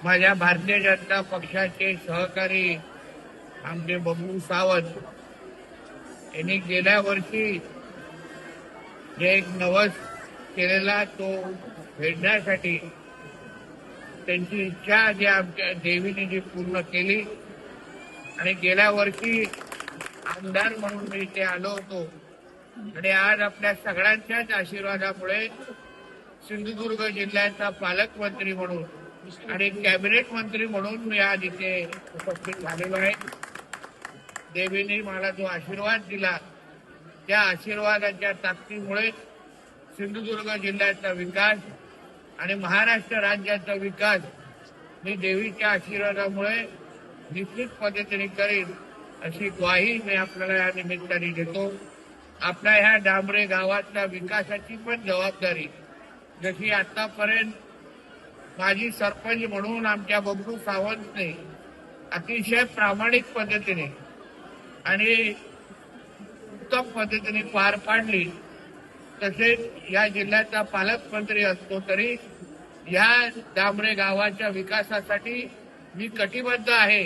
माझ्या भारतीय जनता पक्षाचे सहकारी आमचे बबलू सावंत यांनी गेल्या वर्षी जे एक नवस केलेला तो फेडण्यासाठी त्यांची इच्छा जी आमच्या देवीने जी पूर्ण केली आणि गेल्या वर्षी आमदार म्हणून मी इथे आलो होतो आणि आज आपल्या सगळ्यांच्याच आशीर्वादामुळे सिंधुदुर्ग जिल्ह्याचा पालकमंत्री म्हणून आणि कॅबिनेट मंत्री म्हणून मी आज इथे उपस्थित झालेलो आहे. देवीने मला जो आशीर्वाद दिला त्या आशीर्वादाच्या ताकदीमुळे सिंधुदुर्ग जिल्ह्याचा विकास आणि महाराष्ट्र राज्याचा विकास मी देवीच्या आशीर्वादामुळे निश्चित पद्धतीने करेन अशी ग्वाही मी आपल्याला या निमित्ताने देतो. आपल्या ह्या डांबरे गावातल्या विकासाची पण जबाबदारी जशी आतापर्यंत माजी सरपंच म्हणून आमच्या बबलू सावंतने अतिशय प्रामाणिक पद्धतीने आणि उत्तम पद्धतीने पार पाडली, तसेच या जिल्ह्याचा पालकमंत्री असतो तरी या डांबरे गावाच्या विकासासाठी मी कटिबद्ध आहे.